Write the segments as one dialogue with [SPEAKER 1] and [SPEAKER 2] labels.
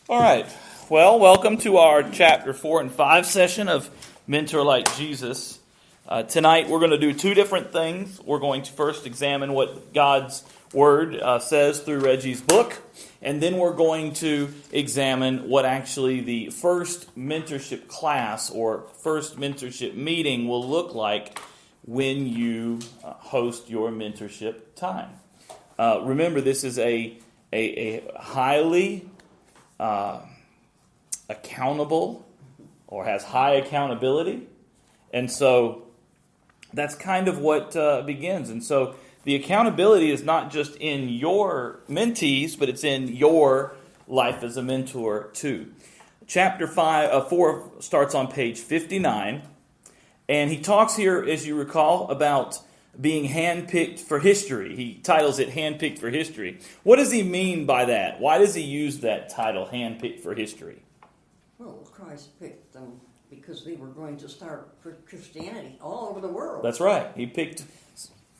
[SPEAKER 1] All right. Well, welcome to our chapter 4 and 5 session of Mentor Like Jesus. Tonight we're going to do two different things. We're going to first examine what God's Word says through Reggie's book, and then we're going to examine what actually the first mentorship class or first mentorship meeting will look like when you host your mentorship time. Remember, this is a highly accountable or has high accountability. And so that's kind of what begins. And so the accountability is not just in your mentees, but it's in your life as a mentor too. Chapter 4 starts on page 59. And he talks here, as you recall, about being handpicked for history. He titles it Handpicked for History. What does he mean by that? Why does he use that title, Handpicked for History?
[SPEAKER 2] Well, Christ picked them because they were going to start Christianity all over the world.
[SPEAKER 1] That's right. He picked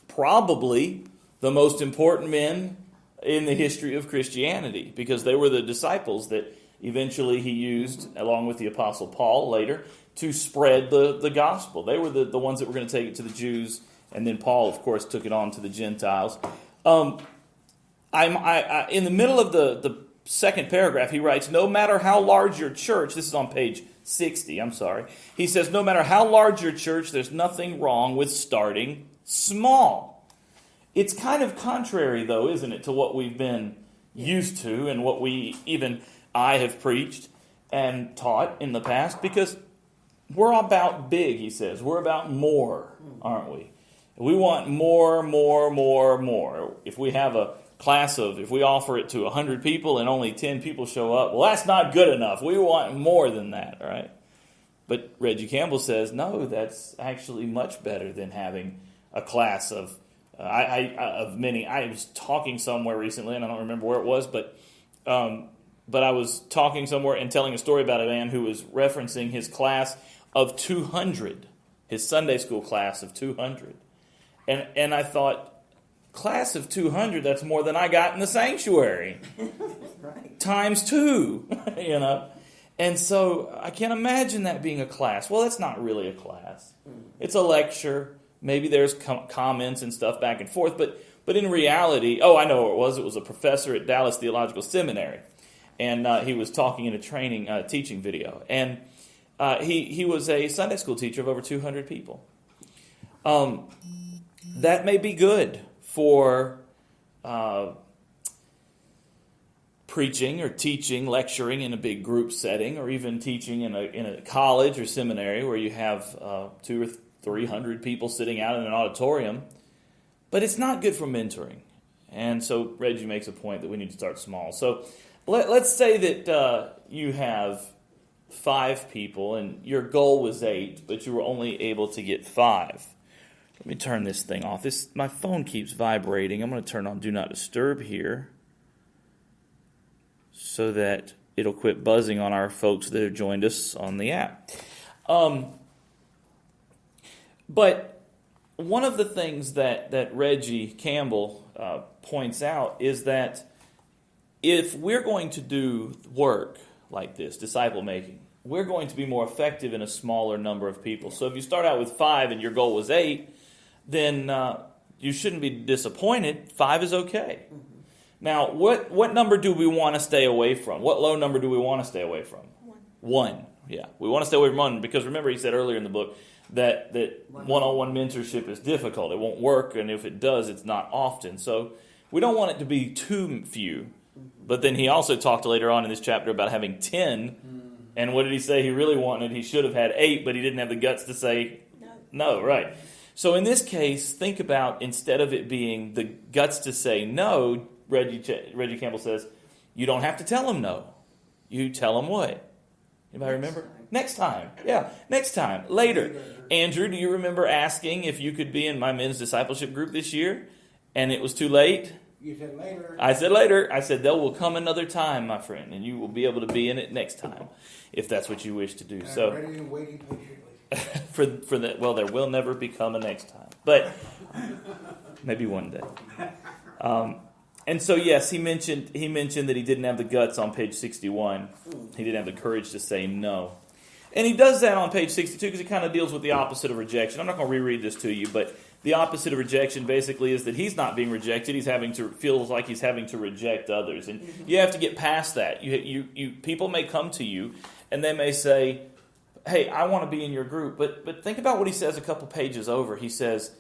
[SPEAKER 1] probably the most important men in the history of Christianity because they were the disciples that eventually he used, along with the Apostle Paul later, to spread the gospel. They were the ones that were going to take it to the Jews. And then Paul, of course, took it on to the Gentiles. In the middle of the second paragraph, he writes, no matter how large your church, this is on page 60, he says, no matter how large your church, there's nothing wrong with starting small. It's kind of contrary, though, isn't it, to what we've been used to and what I have preached and taught in the past, because we're about big, he says. We're about more, aren't we? We want more. If we have a class if we offer it to 100 people and only 10 people show up, well, that's not good enough. We want more than that, right? But Reggie Campbell says, no, that's actually much better than having a class of many. I was talking somewhere recently, and I don't remember where it was, but I was talking somewhere and telling a story about a man who was referencing his class of 200, his Sunday school class of 200. And I thought, class of 200, that's more than I got in the sanctuary.
[SPEAKER 2] Right.
[SPEAKER 1] Times 2, And so I can't imagine that being a class. Well, it's not really a class. It's a lecture. Maybe there's comments and stuff back and forth. But in reality, I know what it was. It was a professor at Dallas Theological Seminary. And he was talking in a teaching video. And he was a Sunday school teacher of over 200 people. That may be good for preaching or teaching, lecturing in a big group setting, or even teaching in a college or seminary where you have 200 or 300 people sitting out in an auditorium. But it's not good for mentoring. And so Reggie makes a point that we need to start small. So let's say that you have 5 people and your goal was 8, but you were only able to get 5. Let me turn this thing off. My phone keeps vibrating. I'm going to turn on Do Not Disturb here so that it'll quit buzzing on our folks that have joined us on the app. But one of the things that Reggie Campbell points out is that if we're going to do work like this, disciple making, we're going to be more effective in a smaller number of people. So if you start out with 5 and your goal was 8, then you shouldn't be disappointed. 5 is okay. Mm-hmm. Now, what number do we want to stay away from? What low number do we want to stay away from? 1. Yeah, we want to stay away from 1 because remember he said earlier in the book that one-on-one mentorship is difficult. It won't work, and if it does, it's not often. So we don't want it to be too few. But then he also talked later on in this chapter about having 10. And what did he say he really wanted? He should have had 8, but he didn't have the guts to say no, right? So in this case, think about, instead of it being the guts to say no, Reggie Campbell says, you don't have to tell them no. You tell them what? Anybody remember? Next time. Yeah, next time. Later. Andrew, do you remember asking if you could be in my men's discipleship group this year? And it was too late?
[SPEAKER 3] You said later.
[SPEAKER 1] I said later. I said, there will come another time, my friend, and you will be able to be in it next time, if that's what you wish to do.
[SPEAKER 3] I'm ready and waiting patiently.
[SPEAKER 1] for that, well, there will never become a next time, but maybe one day. And so, yes, he mentioned that he didn't have the guts on page 61. He didn't have the courage to say no. And he does that on page 62 because he kind of deals with the opposite of rejection. I'm not going to reread this to you, but the opposite of rejection basically is that he's not being rejected. Feels like he's having to reject others. And you have to get past that. People may come to you and they may say, hey, I want to be in your group. But think about what he says a couple pages over. He says,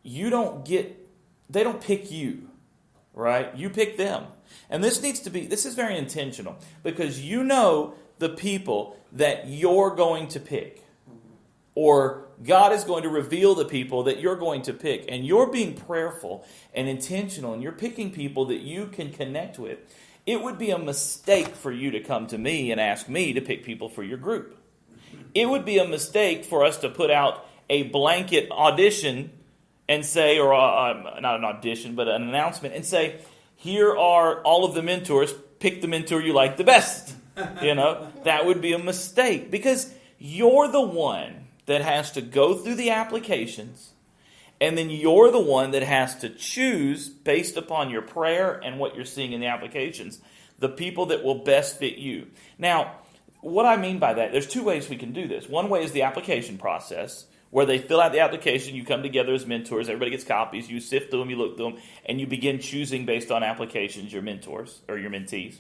[SPEAKER 1] they don't pick you, right? You pick them. And this is very intentional because you know the people that you're going to pick. Or God is going to reveal the people that you're going to pick. And you're being prayerful and intentional, and you're picking people that you can connect with. It would be a mistake for you to come to me and ask me to pick people for your group. It would be a mistake for us to put out a blanket audition and say, or not an audition, but an announcement, and say, here are all of the mentors, pick the mentor you like the best. That would be a mistake because you're the one that has to go through the applications, and then you're the one that has to choose based upon your prayer and what you're seeing in the applications, the people that will best fit you. Now, what I mean by that, there's two ways we can do this. One way is the application process, where they fill out the application, you come together as mentors, everybody gets copies, you sift through them, you look through them, and you begin choosing based on applications your mentors or your mentees.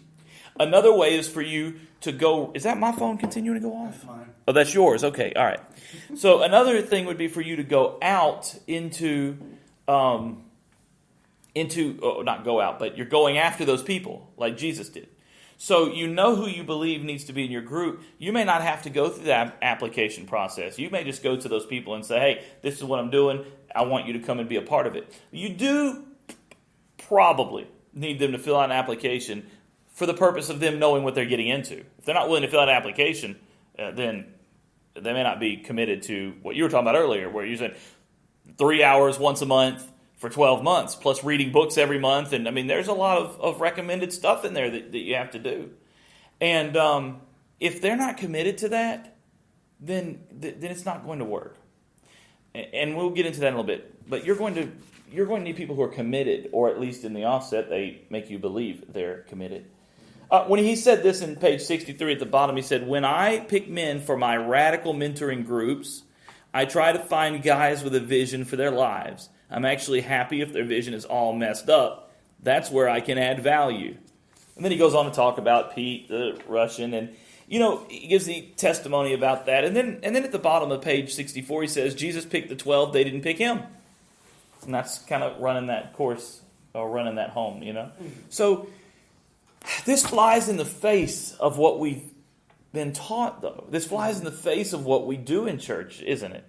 [SPEAKER 1] Another way is for you to go... Is that my phone continuing to go off?
[SPEAKER 3] That's mine.
[SPEAKER 1] Oh, that's yours. Okay, all right. So another thing would be for you to go out not go out, but you're going after those people like Jesus did. So you know who you believe needs to be in your group. You may not have to go through that application process. You may just go to those people and say, hey, this is what I'm doing. I want you to come and be a part of it. You do probably need them to fill out an application for the purpose of them knowing what they're getting into. If they're not willing to fill out an application, then they may not be committed to what you were talking about earlier, where you said 3 hours once a month for 12 months, plus reading books every month. And there's a lot of recommended stuff in there that you have to do. And if they're not committed to that, then it's not going to work. And we'll get into that in a little bit. But you're going to need people who are committed, or at least in the offset, they make you believe they're committed. When he said this in page 63 at the bottom, he said, when I pick men for my radical mentoring groups, I try to find guys with a vision for their lives. I'm actually happy if their vision is all messed up. That's where I can add value. And then he goes on to talk about Pete, the Russian, and he gives the testimony about that. And then at the bottom of page 64, he says, Jesus picked the 12, they didn't pick him. And that's kind of running that course, or running that home, So this flies in the face of what we've been taught, though. This flies in the face of what we do in church, isn't it?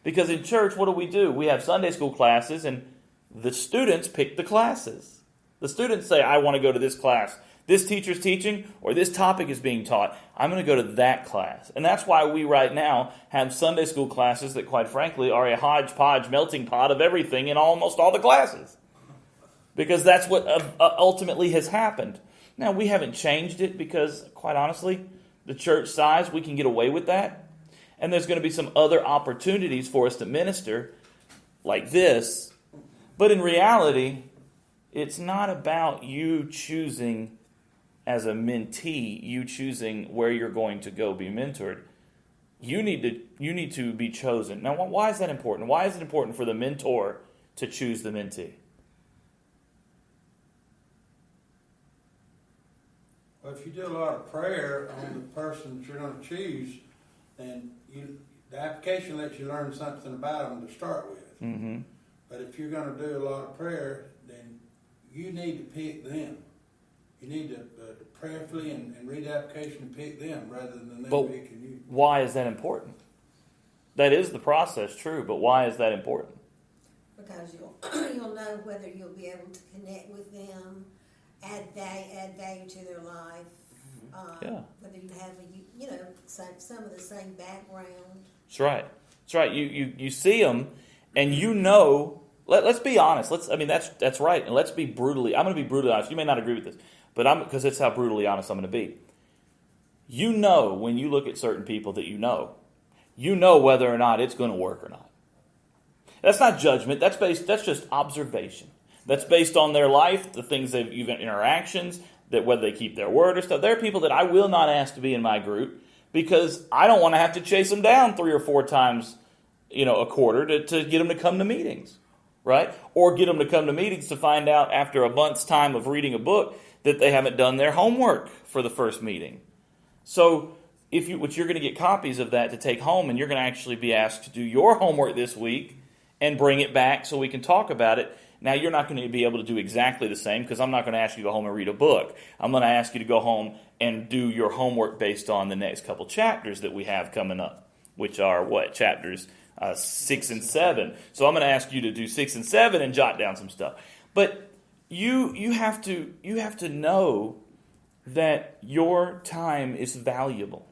[SPEAKER 1] Because in church, what do? We have Sunday school classes, and the students pick the classes. The students say, I want to go to this class. This teacher's teaching, or this topic is being taught. I'm going to go to that class. And that's why we right now have Sunday school classes that, quite frankly, are a hodgepodge melting pot of everything in almost all the classes. Because that's what ultimately has happened. Now, we haven't changed it because, quite honestly, the church size, we can get away with that. And there's going to be some other opportunities for us to minister like this. But in reality, it's not about you choosing as a mentee, you choosing where you're going to go be mentored. You need to be chosen. Now, why is that important? Why is it important for the mentor to choose the mentee?
[SPEAKER 3] Well, if you do a lot of prayer on the person that you're going to choose, then the application lets you learn something about them to start with.
[SPEAKER 1] Mm-hmm.
[SPEAKER 3] But if you're going to do a lot of prayer, then you need to pick them. You need to prayerfully and read the application and pick them rather than them picking you.
[SPEAKER 1] Why is that important? That is the process, true, but why is that important?
[SPEAKER 4] Because you'll know whether you'll be able to connect with them, add value to their life. Whether you have some of the same background.
[SPEAKER 1] That's right. That's right. You see them, and Let's be honest. That's right. And let's be brutally. I'm going to be brutally honest. You may not agree with this, but because it's how brutally honest I'm going to be. When you look at certain people that you know whether or not it's going to work or not. That's not judgment. That's just observation. That's based on their life, the things they've, even interactions, that whether they keep their word or stuff. There are people that I will not ask to be in my group because I don't want to have to chase them down 3 or 4 times, a quarter to get them to come to meetings, right? Or get them to come to meetings to find out after a month's time of reading a book that they haven't done their homework for the first meeting. So you're going to get copies of that to take home, and you're going to actually be asked to do your homework this week and bring it back so we can talk about it. Now, you're not going to be able to do exactly the same because I'm not going to ask you to go home and read a book. I'm going to ask you to go home and do your homework based on the next couple chapters that we have coming up, which are chapters 6 and 7. So I'm going to ask you to do 6 and 7 and jot down some stuff. But you have to know that your time is valuable.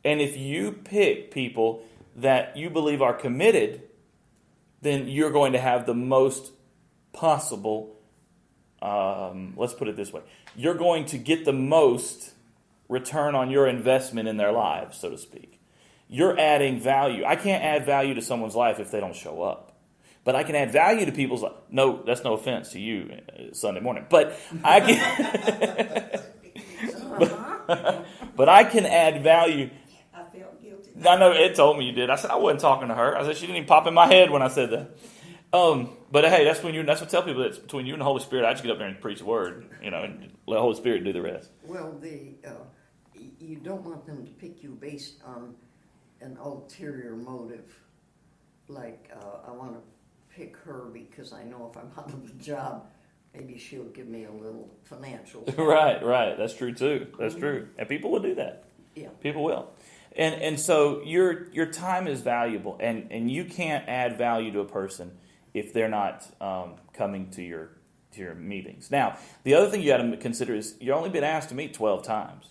[SPEAKER 1] And if you pick people that you believe are committed, then you're going to have the most possible, let's put it this way, you're going to get the most return on your investment in their lives, so to speak. You're adding value. I can't add value to someone's life if they don't show up. But I can add value to people's life. No, that's no offense to you Sunday morning. But I can, but I can add value.
[SPEAKER 4] I feel guilty.
[SPEAKER 1] I know Ed told me you did. I said I wasn't talking to her. I said she didn't even pop in my head when I said that. But hey, that's what I tell people. That's between you and the Holy Spirit. I just get up there and preach the word, and let the Holy Spirit do the rest.
[SPEAKER 2] Well, you don't want them to pick you based on an ulterior motive, like I want to pick her because I know if I'm out of a job, maybe she'll give me a little financial.
[SPEAKER 1] Right. That's true too. That's true, and people will do that.
[SPEAKER 2] Yeah,
[SPEAKER 1] people will. And so your time is valuable, and you can't add value to a person if they're not coming to your meetings. Now, the other thing you got to consider is you've only been asked to meet 12 times.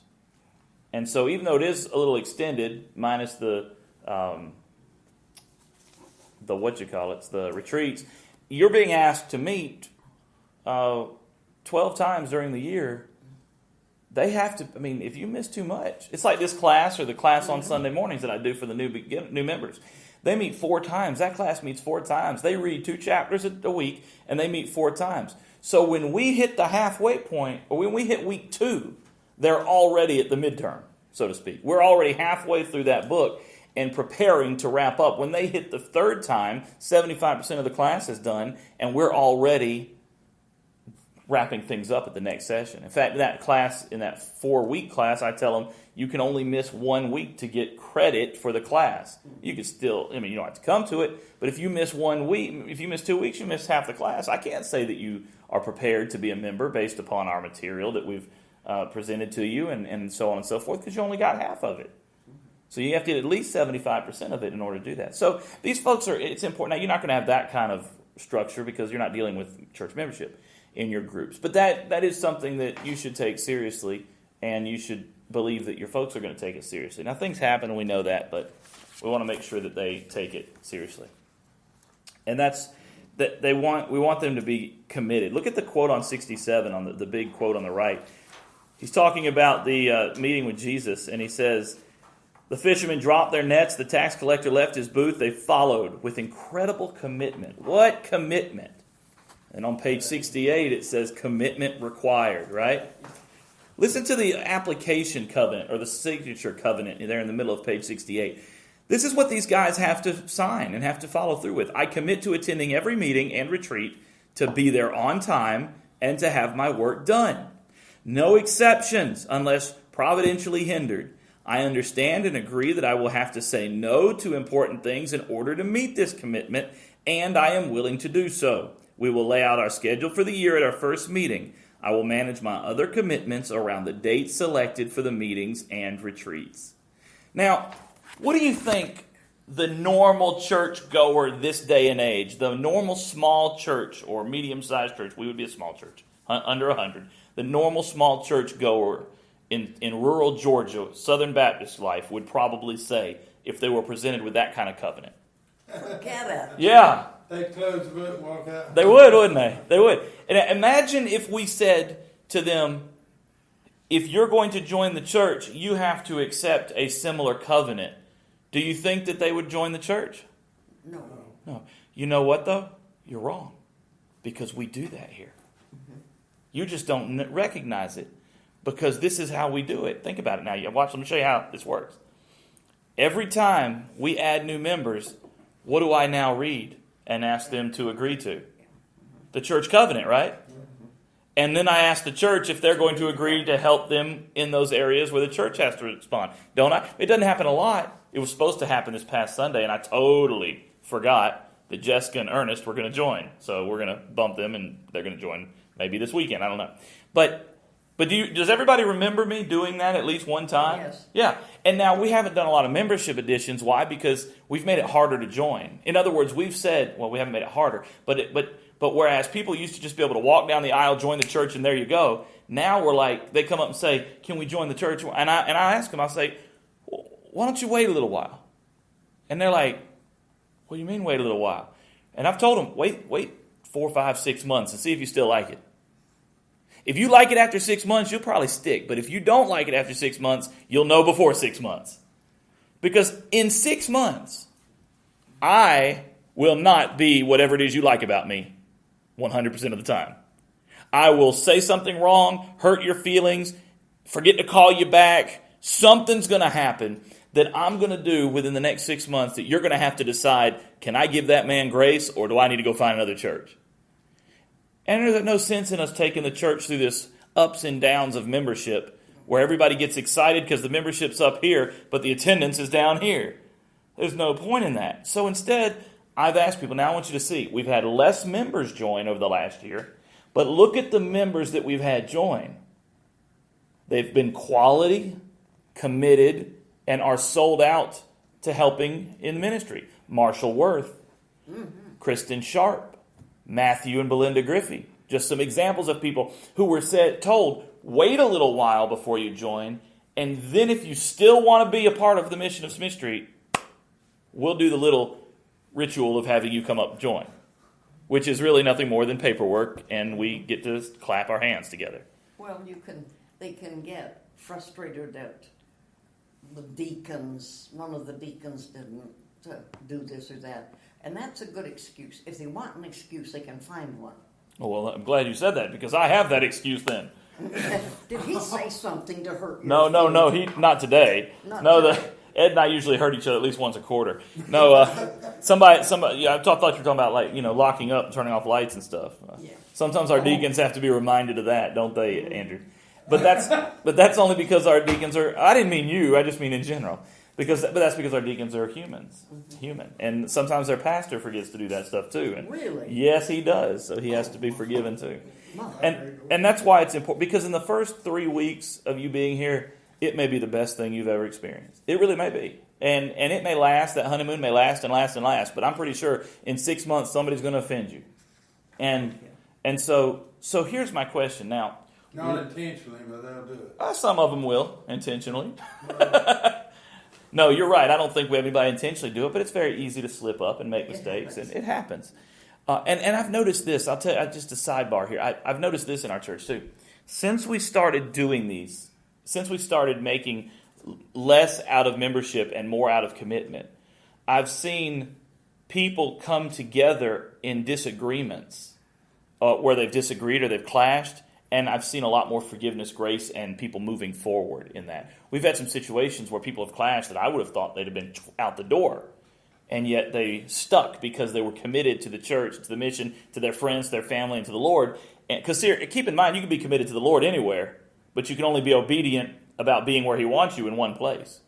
[SPEAKER 1] And so even though it is a little extended, minus the the retreats, you're being asked to meet 12 times during the year. They have to, if you miss too much, it's like this class or the class on Sunday mornings that I do for the new members. They meet 4 times. That class meets 4 times. They read 2 chapters a week, and they meet 4 times. So when we hit the halfway point, or when we hit week 2, they're already at the midterm, so to speak. We're already halfway through that book and preparing to wrap up. When they hit the 3rd time, 75% of the class is done, and we're already wrapping things up at the next session. In fact, that class, in that 4-week class, I tell them you can only miss 1 week to get credit for the class. You can still, you don't have to come to it, but if you miss 1 week, if you miss 2 weeks, you miss half the class. I can't say that you are prepared to be a member based upon our material that we've presented to you and so on and so forth, because you only got half of it. So you have to get at least 75% of it in order to do that. So these folks it's important. Now, you're not going to have that kind of structure because you're not dealing with church membership in your groups. But that is something that you should take seriously, and you should believe that your folks are going to take it seriously. Now, things happen, and we know that, but we want to make sure that they take it seriously. And that's that we want them to be committed. Look at the quote on 67, on the big quote on the right. He's talking about the meeting with Jesus, and he says, "The fishermen dropped their nets. The tax collector left his booth. They followed with incredible commitment." What commitment? And on page 68, it says commitment required, right? Listen to the application covenant or the signature covenant there in the middle of page 68. This is what these guys have to sign and have to follow through with. "I commit to attending every meeting and retreat, to be there on time, and to have my work done. No exceptions unless providentially hindered. I understand and agree that I will have to say no to important things in order to meet this commitment, and I am willing to do so. We will lay out our schedule for the year at our first meeting. I will manage my other commitments around the dates selected for the meetings and retreats." Now, what do you think the normal church goer this day and age, the normal small church or medium-sized church, we would be a small church, under 100, the normal small church goer in rural Georgia, Southern Baptist life, would probably say if they were presented with that kind of covenant?
[SPEAKER 2] Forget it.
[SPEAKER 1] Yeah.
[SPEAKER 3] They'd close the book and walk out.
[SPEAKER 1] They would, wouldn't they? They would. And imagine if we said to them, if you're going to join the church, you have to accept a similar covenant. Do you think that they would join the church?
[SPEAKER 2] No.
[SPEAKER 1] No. You know what, though? You're wrong. Because we do that here. You just don't recognize it because this is how we do it. Think about it now. Watch, let me show you how this works. Every time we add new members, what do I now read and ask them to agree to? The church covenant, right? And then I ask the church if they're going to agree to help them in those areas where the church has to respond. Don't I? It doesn't happen a lot. It was supposed to happen this past Sunday, and I totally forgot that Jessica and Ernest were going to join. So we're going to bump them, and they're going to join maybe this weekend. I don't know. But does everybody remember me doing that at least one time?
[SPEAKER 2] Yes.
[SPEAKER 1] Yeah. And now we haven't done a lot of membership additions. Why? Because we've made it harder to join. In other words, we've said, well, we haven't made it harder, but whereas people used to just be able to walk down the aisle, join the church, and there you go. Now we're like, they come up and say, can we join the church? And I ask them, I say, why don't you wait a little while? And they're like, what do you mean wait a little while? And I've told them, wait 4, 5, 6 months and see if you still like it. If you like it after 6 months, you'll probably stick. But if you don't like it after 6 months, you'll know before 6 months. Because in 6 months, I will not be whatever it is you like about me 100% of the time. I will say something wrong, hurt your feelings, forget to call you back. Something's going to happen that I'm going to do within the next 6 months that you're going to have to decide, can I give that man grace or do I need to go find another church? And there's no sense in us taking the church through this ups and downs of membership where everybody gets excited because the membership's up here, but the attendance is down here. There's no point in that. So instead, I've asked people, now I want you to see, we've had less members join over the last year, but look at the members that we've had join. They've been quality, committed, and are sold out to helping in ministry. Marshall Worth, Kristen Sharp, Matthew and Belinda Griffey. Just some examples of people who were told, wait a little while before you join, and then if you still want to be a part of the mission of Smith Street, we'll do the little ritual of having you come up and join, which is really nothing more than paperwork, and we get to clap our hands together.
[SPEAKER 2] Well, they can get frustrated that the deacons, one of the deacons didn't do this or that. And that's a good excuse. If they want an excuse, they can find one.
[SPEAKER 1] Oh, well, I'm glad you said that because I have that excuse then.
[SPEAKER 2] Did he say something to hurt you?
[SPEAKER 1] No, not today. Ed and I usually hurt each other at least once a quarter. No, somebody. Yeah, I thought you were talking about locking up and turning off lights and stuff.
[SPEAKER 2] Yeah.
[SPEAKER 1] Sometimes our deacons have to be reminded of that, don't they, Andrew? But that's only because our deacons are. I didn't mean you. I just mean in general. But that's because our deacons are human, and sometimes their pastor forgets to do that stuff too. And
[SPEAKER 2] really?
[SPEAKER 1] Yes, he does. So he has to be forgiven too. And that's why it's important, because in the first 3 weeks of you being here, it may be the best thing you've ever experienced. It really may be. And it may last, that honeymoon may last and last and last, but I'm pretty sure in 6 months somebody's going to offend you. And so here's my question now.
[SPEAKER 3] Not intentionally, but they'll do it.
[SPEAKER 1] Some of them will, intentionally. No, you're right. I don't think we have anybody intentionally do it, but it's very easy to slip up and make mistakes, and it happens. And I've noticed this. I'll tell you, just a sidebar here. I've noticed this in our church too. Since we started doing these, since we started making less out of membership and more out of commitment, I've seen people come together in disagreements where they've disagreed or they've clashed, and I've seen a lot more forgiveness, grace, and people moving forward in that. We've had some situations where people have clashed that I would have thought they'd have been out the door, and yet they stuck because they were committed to the church, to the mission, to their friends, to their family, and to the Lord. Because keep in mind, you can be committed to the Lord anywhere, but you can only be obedient about being where He wants you in one place.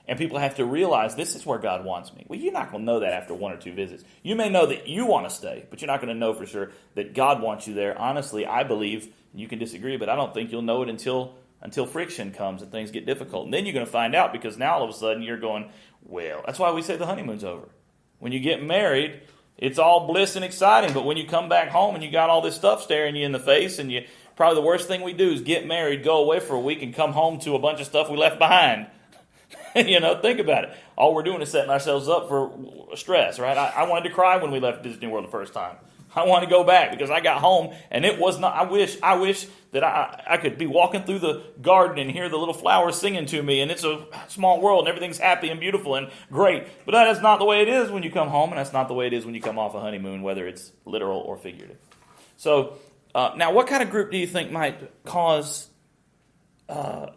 [SPEAKER 1] And people have to realize this is where God wants me. Well, you're not going to know that after 1 or 2 visits. You may know that you want to stay, but you're not going to know for sure that God wants you there. Honestly, I believe, you can disagree, but I don't think you'll know it until friction comes and things get difficult. And then you're going to find out, because now all of a sudden you're going, well, that's why we say the honeymoon's over. When you get married, it's all bliss and exciting, but when you come back home and you got all this stuff staring you in the face, and probably the worst thing we do is get married, go away for a week, and come home to a bunch of stuff we left behind. Think about it. All we're doing is setting ourselves up for stress, right? I wanted to cry when we left Disney World the first time. I want to go back because I got home and it was not. I wish that I could be walking through the garden and hear the little flowers singing to me, and it's a small world and everything's happy and beautiful and great. But that is not the way it is when you come home, and that's not the way it is when you come off a honeymoon, whether it's literal or figurative. So now, what kind of group do you think might cause? All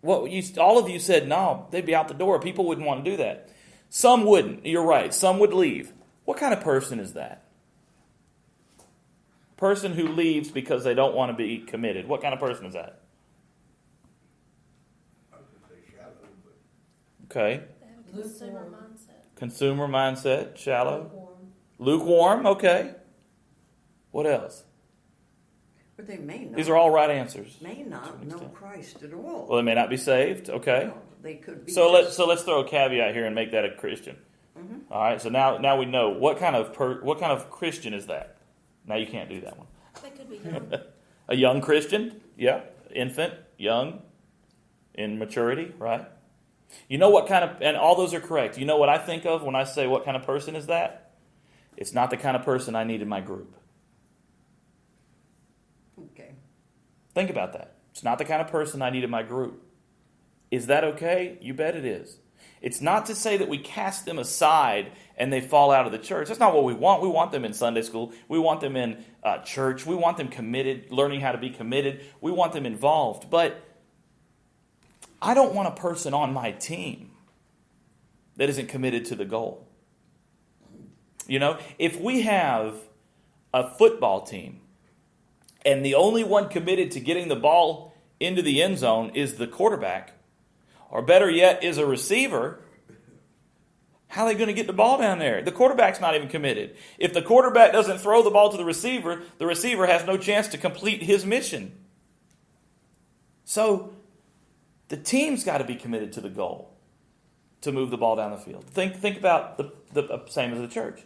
[SPEAKER 1] of you said no, they'd be out the door. People wouldn't want to do that. Some wouldn't. You're right. Some would leave. What kind of person is that? Person who leaves because they don't want to be committed. What kind of person is that?
[SPEAKER 3] I was gonna say shallow, but
[SPEAKER 1] Okay.
[SPEAKER 5] They have a consumer mindset.
[SPEAKER 1] Consumer mindset, shallow.
[SPEAKER 4] Lukewarm.
[SPEAKER 1] Lukewarm, okay. What else?
[SPEAKER 2] But they may not.
[SPEAKER 1] These are all right answers.
[SPEAKER 2] May not know
[SPEAKER 1] extent.
[SPEAKER 2] Christ at all.
[SPEAKER 1] Well, they may not be saved, okay.
[SPEAKER 2] No, they could be.
[SPEAKER 1] So
[SPEAKER 2] just-
[SPEAKER 1] let's throw a caveat here and make that a Christian.
[SPEAKER 2] Mm-hmm.
[SPEAKER 1] All right. So now we know what kind of Christian is that. Now you can't do that one.
[SPEAKER 5] They could be young.
[SPEAKER 1] A young Christian, yeah, infant, young, in maturity, right? You know what kind of, and all those are correct. You know what I think of when I say what kind of person is that? It's not the kind of person I need in my group.
[SPEAKER 2] Okay.
[SPEAKER 1] Think about that. It's not the kind of person I need in my group. Is that okay? You bet it is. It's not to say that we cast them aside and they fall out of the church. That's not what we want. We want them in Sunday school. We want them in church. We want them committed, learning how to be committed. We want them involved. But I don't want a person on my team that isn't committed to the goal. You know, if we have a football team and the only one committed to getting the ball into the end zone is the quarterback, or better yet, is a receiver, how are they going to get the ball down there? The quarterback's not even committed. If the quarterback doesn't throw the ball to the receiver has no chance to complete his mission. So the team's got to be committed to the goal to move the ball down the field. Think about the same as the church.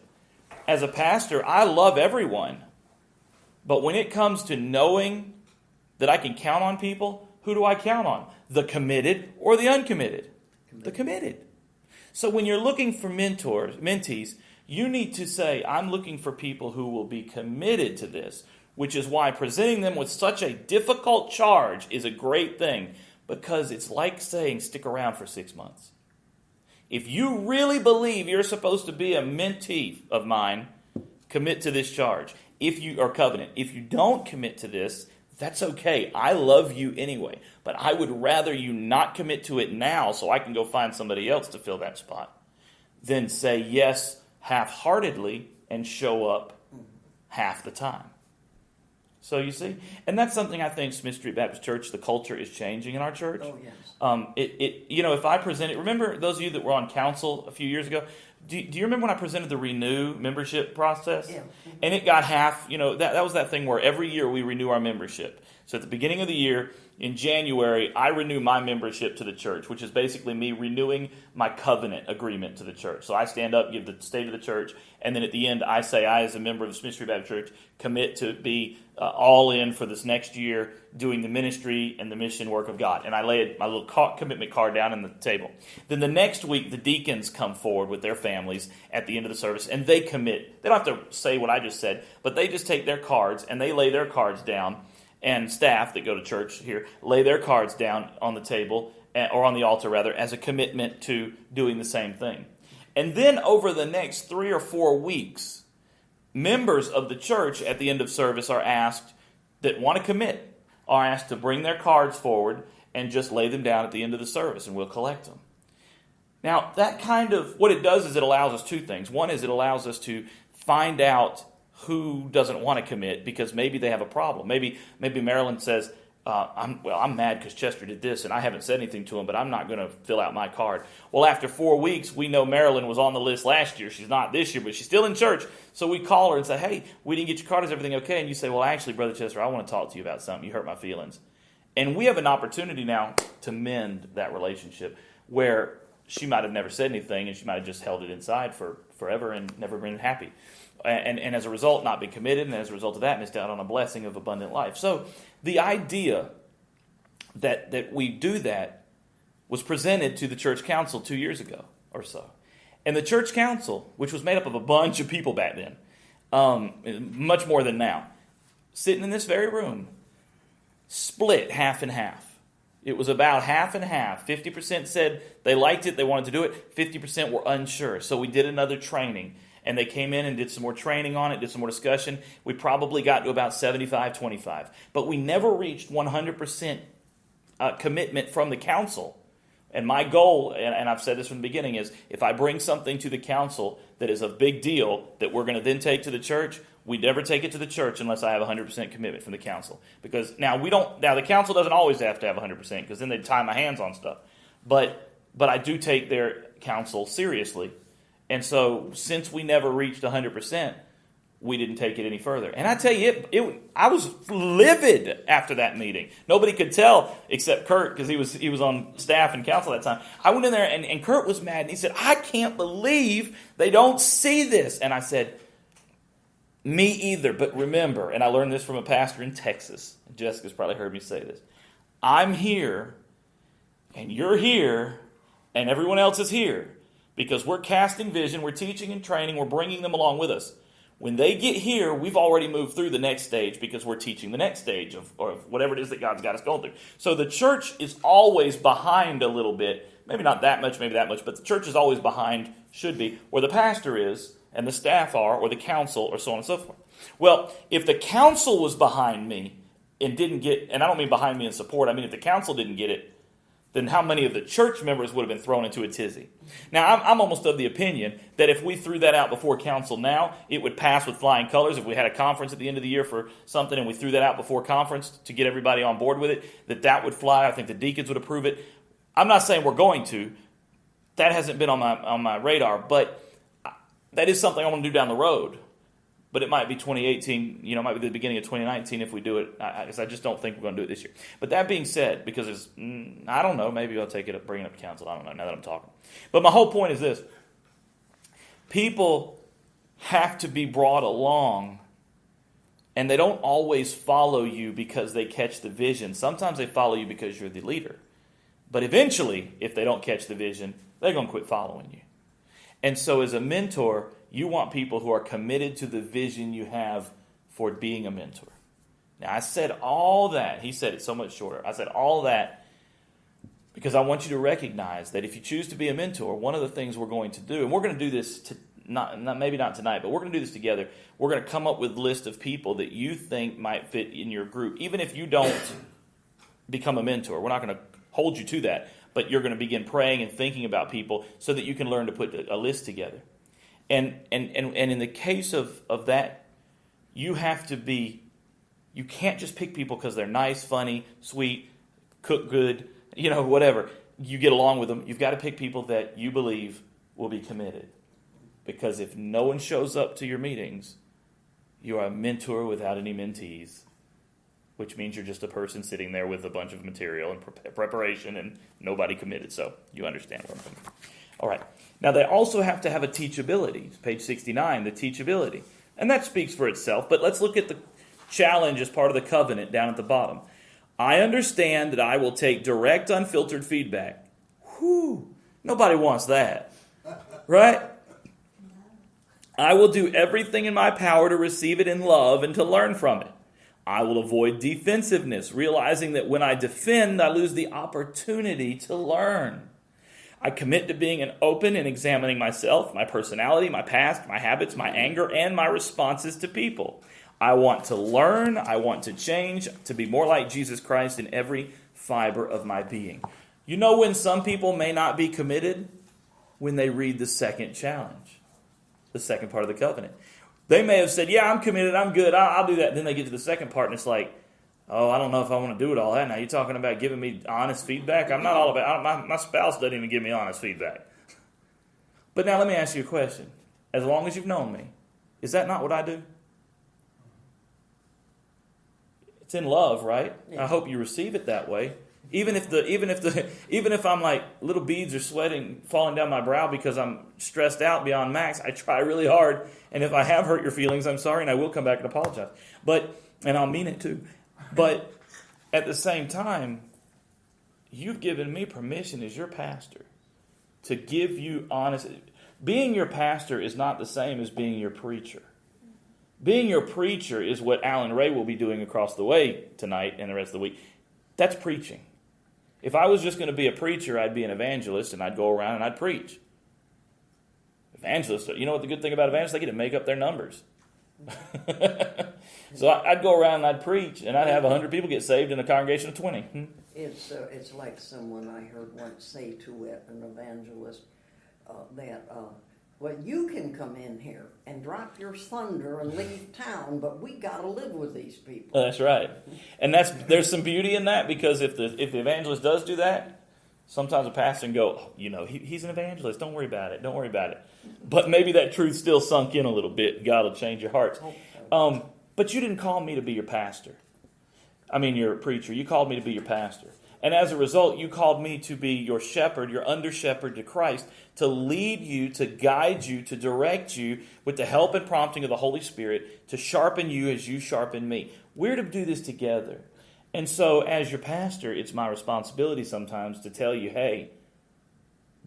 [SPEAKER 1] As a pastor, I love everyone. But when it comes to knowing that I can count on people, who do I count on? The committed or the uncommitted? The committed. So when you're looking for mentees, you need to say, I'm looking for people who will be committed to this, which is why presenting them with such a difficult charge is a great thing, because it's like saying stick around for 6 months. If you really believe you're supposed to be a mentee of mine, commit to this charge. Covenant. If you don't commit to this, that's okay. I love you anyway. But I would rather you not commit to it now so I can go find somebody else to fill that spot than say yes half-heartedly and show up half the time. So you see? And that's something I think Smith Street Baptist Church, the culture is changing in our church.
[SPEAKER 2] Oh, yes.
[SPEAKER 1] If I presented, remember those of you that were on council a few years ago, do you remember when I presented the Renew membership process?
[SPEAKER 2] Yeah.
[SPEAKER 1] And it got half, that was that thing where every year we renew our membership. So at the beginning of the year, in January, I renew my membership to the church, which is basically me renewing my covenant agreement to the church. So I stand up, give the state of the church, and then at the end I say, I as a member of the Smith Street Baptist Church commit to be all in for this next year doing the ministry and the mission work of God. And I lay my little commitment card down on the table. Then the next week, the deacons come forward with their families at the end of the service, and they commit. They don't have to say what I just said, but they just take their cards and they lay their cards down, and staff that go to church here lay their cards down on the table, or on the altar rather, as a commitment to doing the same thing. And then over the next 3 or 4 weeks, members of the church at the end of service are asked, that want to commit, are asked to bring their cards forward and just lay them down at the end of the service, and we'll collect them. Now, that kind of, what it does is it allows us two things. One is it allows us to find out who doesn't want to commit because maybe they have a problem. Maybe Marilyn says, I'm mad because Chester did this and I haven't said anything to him, but I'm not going to fill out my card. Well, after 4 weeks, we know Marilyn was on the list last year. She's not this year, but she's still in church. So we call her and say, hey, we didn't get your card. Is everything okay? And you say, well, actually, Brother Chester, I want to talk to you about something. You hurt my feelings. And we have an opportunity now to mend that relationship where she might have never said anything and she might have just held it inside for forever and never been happy. And as a result, not been committed, and as a result of that, missed out on a blessing of abundant life. So the idea that we do that was presented to the church council 2 years ago or so. And the church council, which was made up of a bunch of people back then, much more than now, sitting in this very room, split half and half. It was about half and half. 50% said they liked it, they wanted to do it. 50% were unsure. So we did another training. and they came in and did some more training on it, did some more discussion. We probably got to about 75-25. But we never reached 100% commitment from the council. And my goal, and I've said this from the beginning, is if I bring something to the council that is a big deal that we're going to then take to the church, we never take it to the church unless I have 100% commitment from the council. Because now the council doesn't always have to have 100% because then they tie my hands on stuff. But I do take their counsel seriously. And so since we never reached 100%, we didn't take it any further. And I tell you, I was livid after that meeting. Nobody could tell except Kurt because he was on staff and council at that time. I went in there and Kurt was mad and he said, I can't believe they don't see this. And I said, me either. But remember, and I learned this from a pastor in Texas. Jessica's probably heard me say this. I'm here and you're here and everyone else is here because we're casting vision, we're teaching and training, we're bringing them along with us. When they get here, we've already moved through the next stage because we're teaching the next stage of whatever it is that God's got us going through. So the church is always behind a little bit. Maybe not that much, maybe that much, but the church is always behind, should be, where the pastor is and the staff are or the council or so on and so forth. Well, if the council was behind me and didn't get, and I don't mean behind me in support, I mean if the council didn't get it, then how many of the church members would have been thrown into a tizzy? Now, I'm almost of the opinion that if we threw that out before council now, it would pass with flying colors. If we had a conference at the end of the year for something and we threw that out before conference to get everybody on board with it, that would fly. I think the deacons would approve it. I'm not saying we're going to. That hasn't been on my radar, but that is something I want to do down the road. But it might be 2018, it might be the beginning of 2019 if we do it. I just don't think we're going to do it this year. But that being said, because I don't know, maybe I'll take it up, bring it up to council. I don't know now that I'm talking. But my whole point is this. People have to be brought along, and they don't always follow you because they catch the vision. Sometimes they follow you because you're the leader. But eventually, if they don't catch the vision, they're going to quit following you. And so as a mentor, you want people who are committed to the vision you have for being a mentor. Now, I said all that. He said it so much shorter. I said all that because I want you to recognize that if you choose to be a mentor, one of the things we're going to do, and we're going to do this, maybe not tonight, but we're going to do this together. We're going to come up with a list of people that you think might fit in your group. Even if you don't become a mentor, we're not going to hold you to that, but you're going to begin praying and thinking about people so that you can learn to put a list together. And in the case of that, you can't just pick people because they're nice, funny, sweet, cook good, whatever. You get along with them. You've got to pick people that you believe will be committed. Because if no one shows up to your meetings, you are a mentor without any mentees, which means you're just a person sitting there with a bunch of material and preparation and nobody committed. So you understand what I'm saying. All right. Now, they also have to have a teachability. Page 69, the teachability. And that speaks for itself. But let's look at the challenge as part of the covenant down at the bottom. I understand that I will take direct, unfiltered feedback. Whew. Nobody wants that. Right? I will do everything in my power to receive it in love and to learn from it. I will avoid defensiveness, realizing that when I defend, I lose the opportunity to learn. I commit to being open and examining myself, my personality, my past, my habits, my anger, and my responses to people. I want to learn, I want to change, to be more like Jesus Christ in every fiber of my being. You know when some people may not be committed? When they read the second challenge, the second part of the covenant. They may have said, yeah, I'm committed, I'm good, I'll do that. Then they get to the second part and it's like, oh, I don't know if I want to do it all that. Now, you're talking about giving me honest feedback? I'm not all about, my spouse doesn't even give me honest feedback. But now let me ask you a question. As long as you've known me, is that not what I do? It's in love, right? Yeah. I hope you receive it that way. Even if I'm like little beads are sweating, falling down my brow because I'm stressed out beyond max, I try really hard. And if I have hurt your feelings, I'm sorry, and I will come back and apologize. And I'll mean it too. But at the same time, you've given me permission as your pastor to give you honest. Being your pastor is not the same as being your preacher. Being your preacher is what Alan Ray will be doing across the way tonight and the rest of the week. That's preaching. If I was just going to be a preacher, I'd be an evangelist and I'd go around and I'd preach. evangelists, you know what the good thing about evangelists? They get to make up their numbers. So I'd go around and I'd preach, and I'd have 100 people get saved in a congregation of 20.
[SPEAKER 2] It's like someone I heard once say to an evangelist that, well, you can come in here and drop your thunder and leave town, but we got to live with these people.
[SPEAKER 1] That's right. And there's some beauty in that, because if the evangelist does do that, sometimes a pastor can go, he's an evangelist. Don't worry about it. Don't worry about it. But maybe that truth still sunk in a little bit. God will change your hearts. But you didn't call me to be your pastor. Your preacher. You called me to be your pastor. And as a result, you called me to be your shepherd, your under-shepherd to Christ, to lead you, to guide you, to direct you with the help and prompting of the Holy Spirit, to sharpen you as you sharpen me. We're to do this together. And so as your pastor, it's my responsibility sometimes to tell you, hey,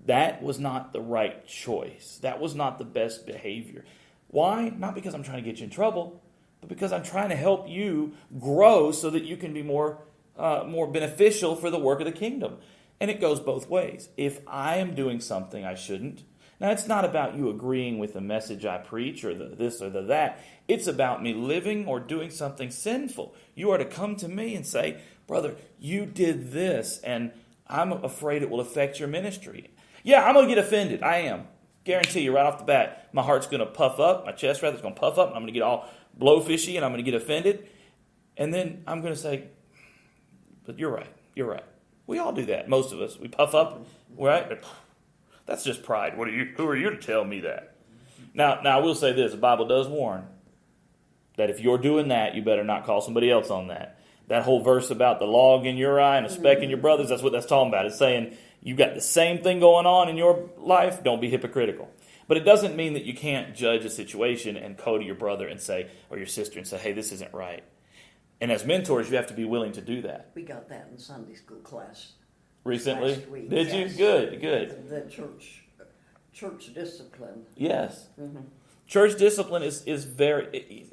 [SPEAKER 1] that was not the right choice. That was not the best behavior. Why? Not because I'm trying to get you in trouble, but because I'm trying to help you grow so that you can be more beneficial for the work of the kingdom. And it goes both ways. If I am doing something I shouldn't, now it's not about you agreeing with the message I preach or the this or the that. It's about me living or doing something sinful. You are to come to me and say, brother, you did this, and I'm afraid it will affect your ministry. Yeah, I'm going to get offended. I am. Guarantee you right off the bat, my heart's going to puff up, my chest rather is going to puff up, and I'm going to get all blowfishy, and I'm going to get offended. And then I'm going to say, but you're right. You're right. We all do that. Most of us. We puff up, right? That's just pride. Who are you to tell me that? Now I will say this. The Bible does warn that if you're doing that, you better not call somebody else on that. That whole verse about the log in your eye and a speck in your brother's, that's what that's talking about. It's saying you got the same thing going on in your life. Don't be hypocritical. But it doesn't mean that you can't judge a situation and go to your brother and say, or your sister and say, hey, this isn't right. And as mentors, you have to be willing to do that.
[SPEAKER 2] We got that in Sunday school class
[SPEAKER 1] recently.
[SPEAKER 2] last week.
[SPEAKER 1] Did
[SPEAKER 2] Yes.
[SPEAKER 1] you? Good.
[SPEAKER 2] The church discipline.
[SPEAKER 1] Yes.
[SPEAKER 2] Mm-hmm.
[SPEAKER 1] Church discipline is very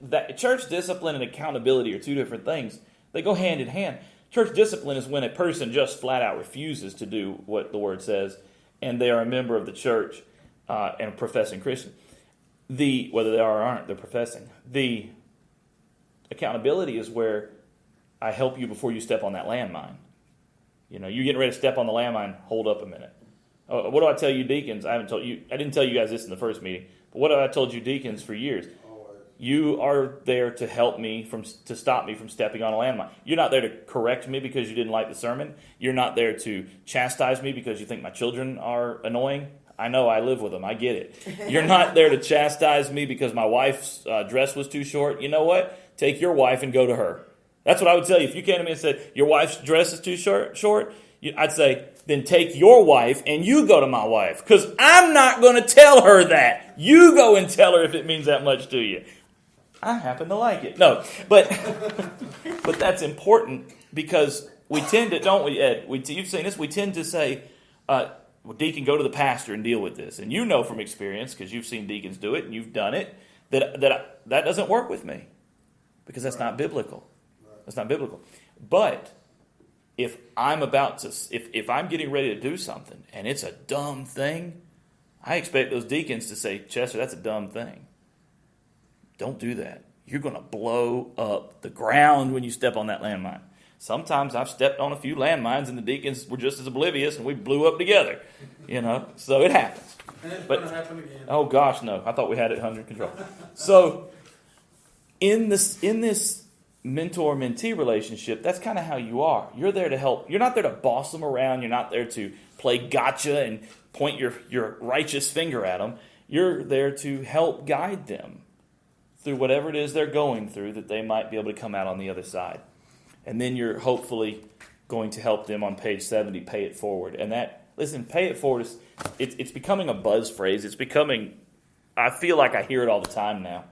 [SPEAKER 1] that church discipline and accountability are two different things. They go hand in hand. Church discipline is when a person just flat out refuses to do what the word says, and they are a member of the church and a professing Christian. Whether they are or aren't, they're professing. The accountability is where I help you before you step on that landmine. You're getting ready to step on the landmine. Hold up a minute. What do I tell you, deacons? I didn't tell you guys this in the first meeting, but what have I told you, deacons, for years? You are there to help me to stop me from stepping on a landmine. You're not there to correct me because you didn't like the sermon. You're not there to chastise me because you think my children are annoying. I know, I live with them. I get it. You're not there to chastise me because my wife's dress was too short. You know what? Take your wife and go to her. That's what I would tell you. If you came to me and said, your wife's dress is too short, I'd say, then take your wife and you go to my wife. Because I'm not going to tell her that. You go and tell her if it means that much to you. I happen to like it. No, but that's important because we tend to, don't we, Ed? You've seen this. We tend to say, well, deacon, go to the pastor and deal with this. And you know from experience, because you've seen deacons do it and you've done it, that doesn't work with me. Because that's not biblical. That's not biblical. But if I'm if I'm getting ready to do something and it's a dumb thing, I expect those deacons to say, Chester, that's a dumb thing. Don't do that. You're going to blow up the ground when you step on that landmine. Sometimes I've stepped on a few landmines and the deacons were just as oblivious and we blew up together. So it happens.
[SPEAKER 3] And it's going to happen again.
[SPEAKER 1] Oh gosh, no. I thought we had it under control. So in this mentor-mentee relationship, that's kind of how you are. You're there to help. You're not there to boss them around. You're not there to play gotcha and point your righteous finger at them. You're there to help guide them through whatever it is they're going through, that they might be able to come out on the other side. And then you're hopefully going to help them on page 70, pay it forward. And pay it forward, it's becoming a buzz phrase. It's becoming, I feel like I hear it all the time now.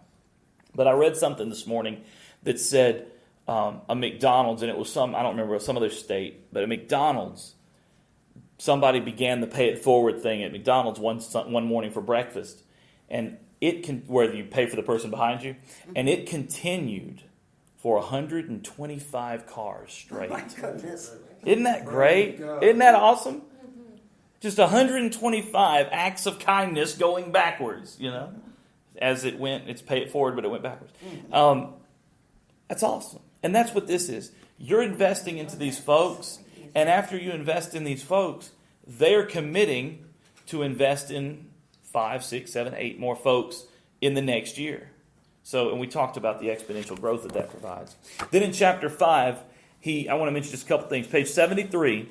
[SPEAKER 1] But I read something this morning that said a McDonald's, and it was I don't remember, some other state, but a McDonald's, somebody began the pay it forward thing at McDonald's one morning for breakfast. And where you pay for the person behind you, and it continued for 125 cars straight.
[SPEAKER 2] Oh my goodness.
[SPEAKER 1] Isn't that great? Isn't that awesome? Just 125 acts of kindness going backwards, As it went, it's pay it forward, but it went backwards. That's awesome. And that's what this is. You're investing into these folks, and after you invest in these folks, they're committing to invest in 5, 6, 7, 8 more folks in the next year. So, and we talked about the exponential growth that provides. Then in chapter 5, I want to mention just a couple things. Page 73,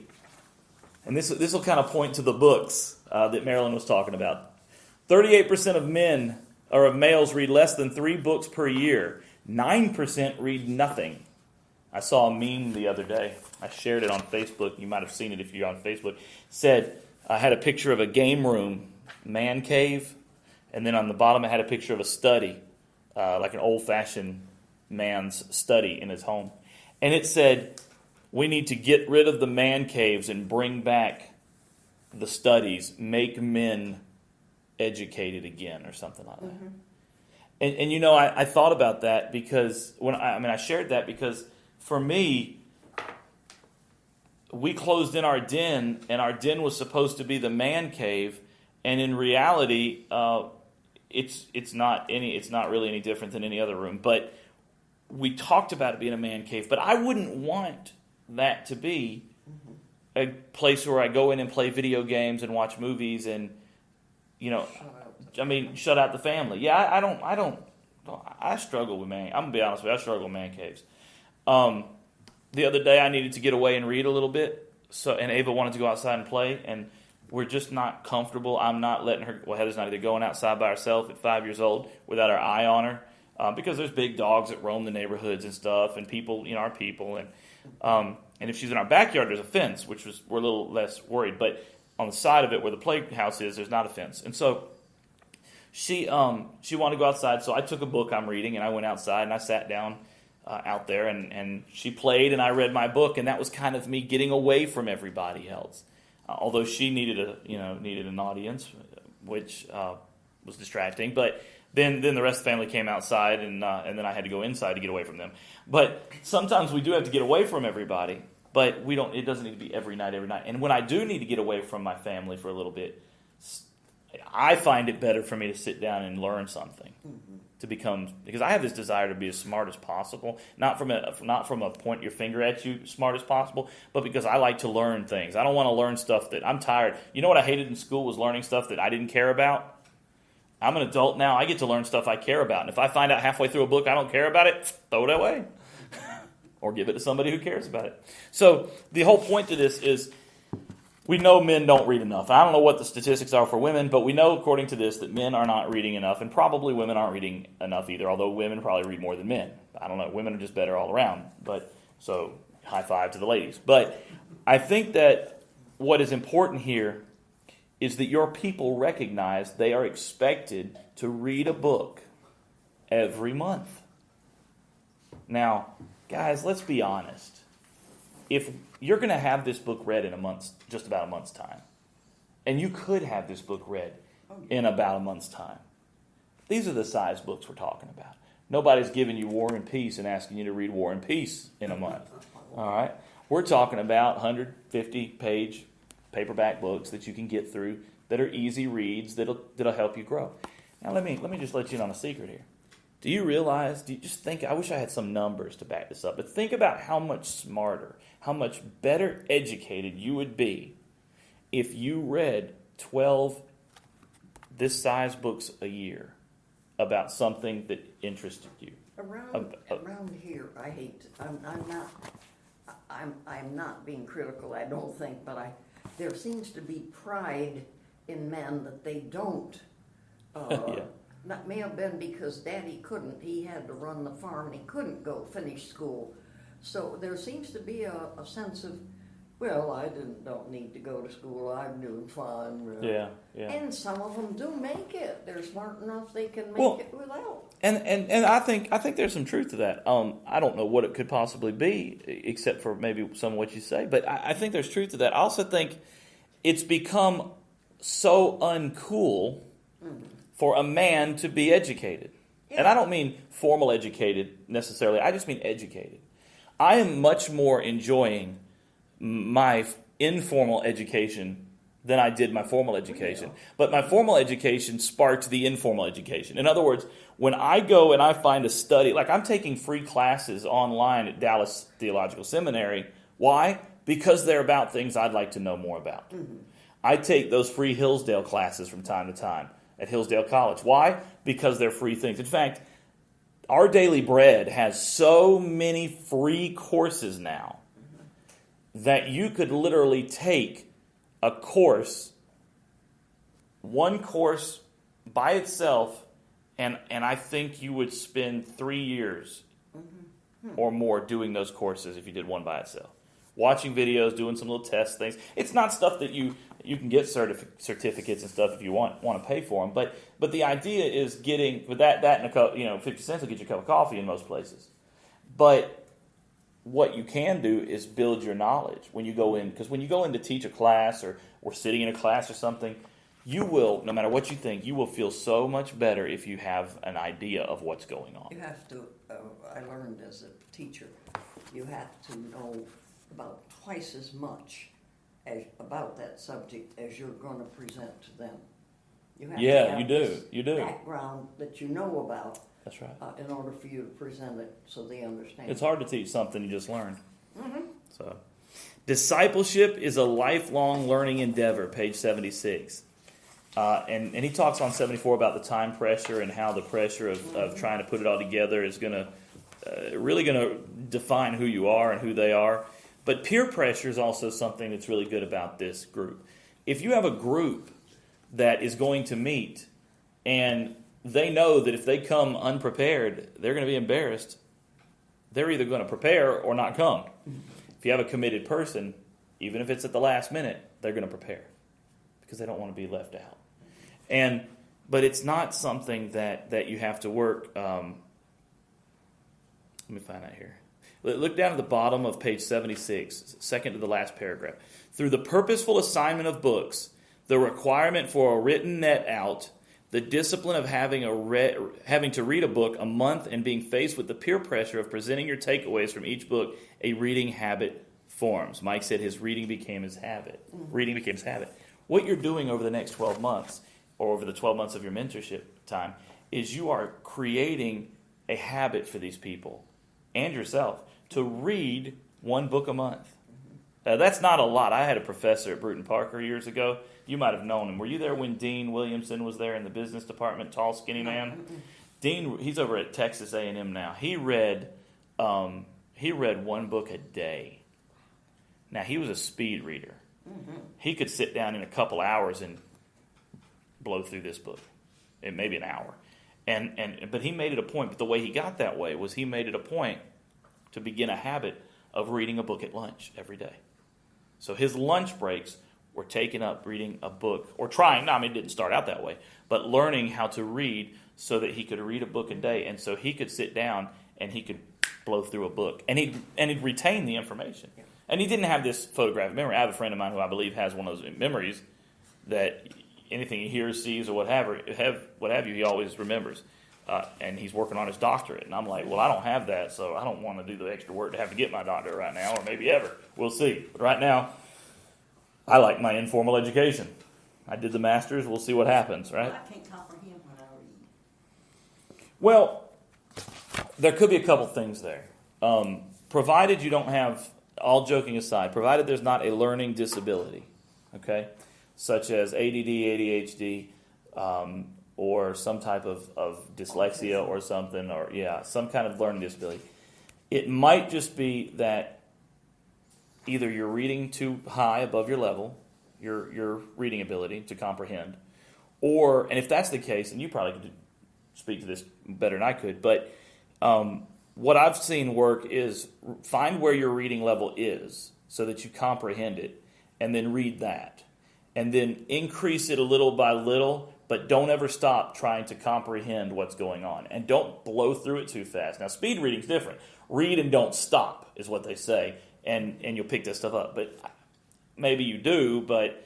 [SPEAKER 1] and this will kind of point to the books that Marilyn was talking about. 38% of men or of males read less than 3 books per year. 9% read nothing. I saw a meme the other day. I shared it on Facebook. You might have seen it if you're on Facebook. Said, I had a picture of a game room, man cave, and then on the bottom it had a picture of a study, like an old-fashioned man's study in his home. And it said, we need to get rid of the man caves and bring back the studies, make men educated again, or something like that. Mm-hmm. And I thought about that because I shared that because for me, we closed in our den, and our den was supposed to be the man cave, and in reality, it's not really any different than any other room. But we talked about it being a man cave, but I wouldn't want that to be a place where I go in and play video games and watch movies and shut out the family. Yeah, I struggle with I'm gonna be honest with you, I struggle with man caves. The other day I needed to get away and read a little bit, and Ava wanted to go outside and play, and we're just not comfortable. I'm not letting her, Heather's not either going outside by herself at 5 years old without our eye on her, because there's big dogs that roam the neighborhoods and stuff, and people, our people, and if she's in our backyard, there's a fence, we're a little less worried, but on the side of it where the playhouse is, there's not a fence. And so she wanted to go outside, so I took a book I'm reading, and I went outside, and I sat down out there, and she played, and I read my book, and that was kind of me getting away from everybody else. Although she needed an audience, which was distracting, but then the rest of the family came outside, and then I had to go inside to get away from them. But sometimes we do have to get away from everybody, but we don't. It doesn't need to be every night. And when I do need to get away from my family for a little bit, I find it better for me to sit down and learn something, because I have this desire to be as smart as possible, not from a point your finger at you smart as possible, but because I like to learn things. I don't want to learn stuff that I'm tired. You know what I hated in school was learning stuff that I didn't care about. I'm an adult now. I get to learn stuff I care about, and if I find out halfway through a book I don't care about it, throw it away, or give it to somebody who cares about it. So the whole point to this is, we know men don't read enough. I don't know what the statistics are for women, but we know, according to this, that men are not reading enough, and probably women aren't reading enough either, although women probably read more than men. I don't know. Women are just better all around. But so high five to the ladies. But I think that what is important here is that your people recognize they are expected to read a book every month. Now, guys, let's be honest. If you're going to have this book read in just about a month's time, and you could have this book read in about a month's time, these are the size books we're talking about. Nobody's giving you War and Peace and asking you to read War and Peace in a month. All right? We're talking about 150-page paperback books that you can get through that are easy reads that'll help you grow. Now, let me just let you in on a secret here. Do you just think, I wish I had some numbers to back this up, but think about how much smarter, how much better educated you would be if you read 12 this size books a year about something that interested you.
[SPEAKER 2] Around here, I'm not being critical, I don't think, but there seems to be pride in men that they don't.
[SPEAKER 1] Yeah.
[SPEAKER 2] That may have been because Daddy couldn't. He had to run the farm and he couldn't go finish school. So there seems to be a sense of, well, I don't need to go to school. I'm doing fine.
[SPEAKER 1] Yeah.
[SPEAKER 2] And some of them do make it. They're smart enough they can make it without.
[SPEAKER 1] And I think there's some truth to that. I don't know what it could possibly be, except for maybe some of what you say. But I think there's truth to that. I also think it's become so uncool for a man to be educated. Yeah. And I don't mean formal educated necessarily. I just mean educated. I am much more enjoying my informal education than I did my formal education.
[SPEAKER 2] Yeah.
[SPEAKER 1] But my formal education sparked the informal education. In other words, when I go and I find a study, like I'm taking free classes online at Dallas Theological Seminary. Why? Because they're about things I'd like to know more about.
[SPEAKER 2] Mm-hmm.
[SPEAKER 1] I take those free Hillsdale classes from time to time at Hillsdale College. Why? Because they're free things. In fact, Our Daily Bread has so many free courses now that you could literally take a course, one course by itself, and I think you would spend 3 years or more doing those courses if you did one by itself. Watching videos, doing some little test things. It's not stuff that you can get certificates and stuff if you want to pay for them. But the idea is getting with that and a cup, 50 cents will get you a cup of coffee in most places. But what you can do is build your knowledge when you go in, because when you go in to teach a class or sitting in a class or something, you will, no matter what you think, you will feel so much better if you have an idea of what's going on.
[SPEAKER 2] You have to, I learned as a teacher, you have to know about twice as much about that subject as you're going to present to them. You have to have
[SPEAKER 1] you do.
[SPEAKER 2] this background that you know about
[SPEAKER 1] That's right.
[SPEAKER 2] in order for you to present it so they understand.
[SPEAKER 1] It's hard to teach something you just learned.
[SPEAKER 2] Mm-hmm.
[SPEAKER 1] So, discipleship is a lifelong learning endeavor, page 76. And he talks on 74 about the time pressure and how the pressure of trying to put it all together is really going to define who you are and who they are. But peer pressure is also something that's really good about this group. If you have a group that is going to meet and they know that if they come unprepared, they're going to be embarrassed, they're either going to prepare or not come. If you have a committed person, even if it's at the last minute, they're going to prepare because they don't want to be left out. But it's not something that you have to work. Let me find out here. Look down at the bottom of page 76, second to the last paragraph. Through the purposeful assignment of books, the requirement for a written net out, the discipline of having to read a book a month and being faced with the peer pressure of presenting your takeaways from each book, a reading habit forms. Mike said his reading became his habit. Mm-hmm. Reading became his habit. What you're doing over the next 12 months, or over the 12 months of your mentorship time, is you are creating a habit for these people and yourself to read one book a month. That's not a lot. I had a professor at Bruton Parker years ago. You might have known him. Were you there when Dean Williamson was there in the business department? Tall, skinny man. Dean, he's over at Texas A&M now. He read one book a day. Now he was a speed reader. Mm-hmm. He could sit down in a couple hours and blow through this book, in maybe an hour. But he made it a point. But the way he got that way was he made it a point to begin a habit of reading a book at lunch every day. So his lunch breaks were taken up reading a book, or trying, it didn't start out that way, but learning how to read so that he could read a book a day. And so he could sit down and he could blow through a book. And he'd retain the information. Yeah. And he didn't have this photographic memory. I have a friend of mine who I believe has one of those memories that anything he hears, sees, or what have you, he always remembers. And he's working on his doctorate. And I'm like, well, I don't have that, so I don't want to do the extra work to have to get my doctorate right now, or maybe ever. We'll see. But right now, I like my informal education. I did the master's. We'll see what happens, right?
[SPEAKER 6] I can't comprehend what I read.
[SPEAKER 1] Well, there could be a couple things there. Provided you don't have, all joking aside, provided there's not a learning disability, okay, such as ADD, ADHD, or some type of dyslexia or something, or some kind of learning disability. It might just be that either you're reading too high above your level, your reading ability to comprehend, and if that's the case, and you probably could speak to this better than I could, but what I've seen work is find where your reading level is so that you comprehend it, and then read that, and then increase it a little by little. But don't ever stop trying to comprehend what's going on. And don't blow through it too fast. Now, speed reading's different. Read and don't stop is what they say. And you'll pick that stuff up. But maybe you do, but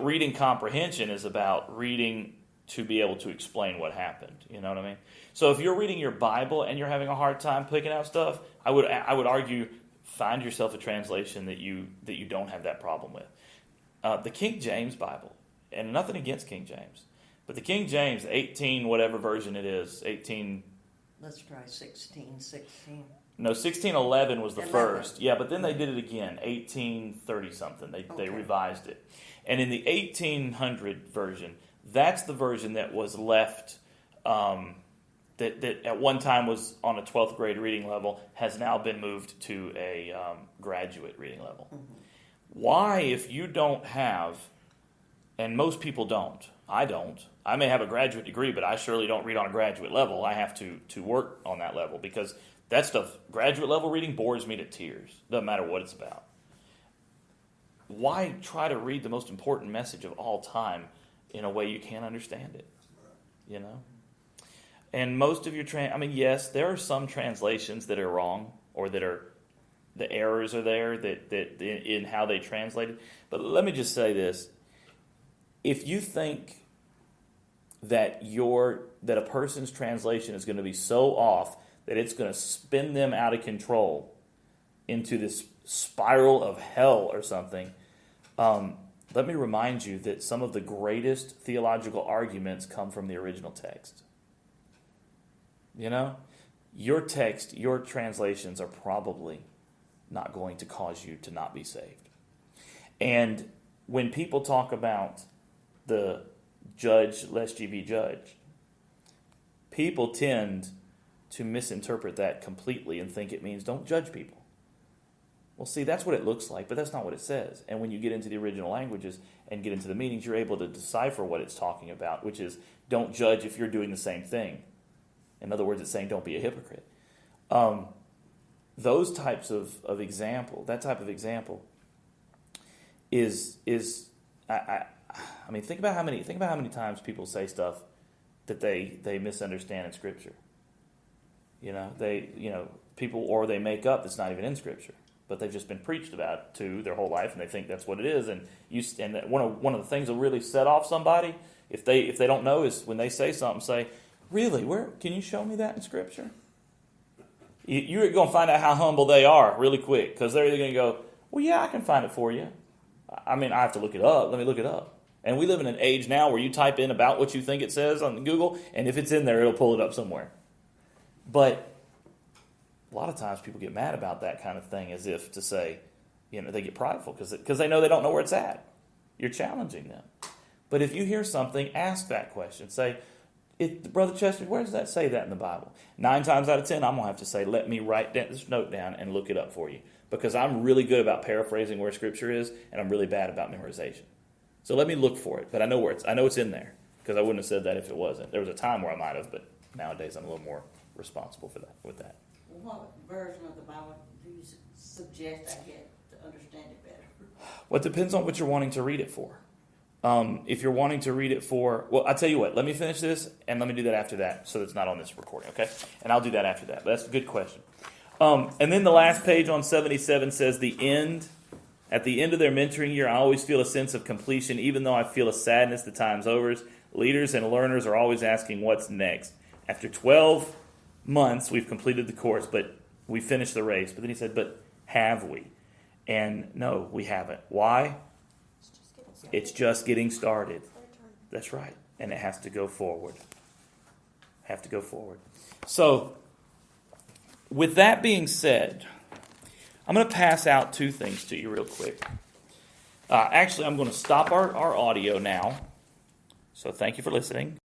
[SPEAKER 1] reading comprehension is about reading to be able to explain what happened. You know what I mean? So if you're reading your Bible and you're having a hard time picking out stuff, I would argue find yourself a translation that you don't have that problem with. the King James Bible, and nothing against King James, but the King James 18 whatever version it is, 18.
[SPEAKER 2] Let's try 1616.
[SPEAKER 1] No, 1611 was the
[SPEAKER 2] 11.
[SPEAKER 1] first. Yeah, but then they did it again, 1830 something. They
[SPEAKER 2] Okay.
[SPEAKER 1] revised it. And in the 1800 version, that's the version that was left, that at one time was on a 12th grade reading level, has now been moved to a graduate reading level.
[SPEAKER 2] Mm-hmm.
[SPEAKER 1] Why, if you don't have, and most people don't, I don't, I may have a graduate degree, but I surely don't read on a graduate level. I have to work on that level because that stuff, graduate level reading, bores me to tears. Doesn't matter what it's about. Why try to read the most important message of all time in a way you can't understand it? You know? And most of your yes, there are some translations that are wrong or that are the errors are there that in how they translate it. But let me just say this: if you think that a person's translation is going to be so off that it's going to spin them out of control into this spiral of hell or something, let me remind you that some of the greatest theological arguments come from the original text. You know, your text, your translations are probably not going to cause you to not be saved. And when people talk about the judge lest ye be judged, people tend to misinterpret that completely and think it means don't judge people. Well, see, that's what it looks like, but that's not what it says. And when you get into the original languages and get into the meanings, you're able to decipher what it's talking about, which is don't judge if you're doing the same thing. In other words, it's saying don't be a hypocrite. Those types of example, that type of example is I mean, think about how many times people say stuff that they misunderstand in Scripture. People, or they make up that's not even in Scripture, but they've just been preached about to their whole life, and they think that's what it is. And one of the things that really set off somebody, if they don't know, is when they say something, say, "Really? Where can you show me that in Scripture?" You're going to find out how humble they are really quick, because they're either going to go, "Well, yeah, I can find it for you. I mean, I have to look it up. Let me look it up." And we live in an age now where you type in about what you think it says on Google, and if it's in there, it'll pull it up somewhere. But a lot of times people get mad about that kind of thing, as if to say, they get prideful because they know they don't know where it's at. You're challenging them. But if you hear something, ask that question. Say, Brother Chester, where does that say that in the Bible? 9 times out of 10, I'm going to have to say, let me write this note down and look it up for you. Because I'm really good about paraphrasing where Scripture is, and I'm really bad about memorization. So let me look for it. But I know it's in there, because I wouldn't have said that if it wasn't. There was a time where I might have, but nowadays I'm a little more responsible for that. With that.
[SPEAKER 6] What version of the Bible do you suggest I get to understand it better?
[SPEAKER 1] Well, it depends on what you're wanting to read it for. If you're wanting to read it for, well, I'll tell you what, let me finish this, and let me do that after that, so it's not on this recording, okay? And I'll do that after that, but that's a good question. And then the last page on 77 says at the end of their mentoring year, I always feel a sense of completion, even though I feel a sadness the time's over. Leaders and learners are always asking what's next. After 12 months, we've completed the course, but we finished the race. But then he said, but have we? And no, we haven't. Why? It's just getting started. That's right. And it has to go forward. So, with that being said, I'm going to pass out 2 things to you real quick. Actually, I'm going to stop our audio now. So thank you for listening.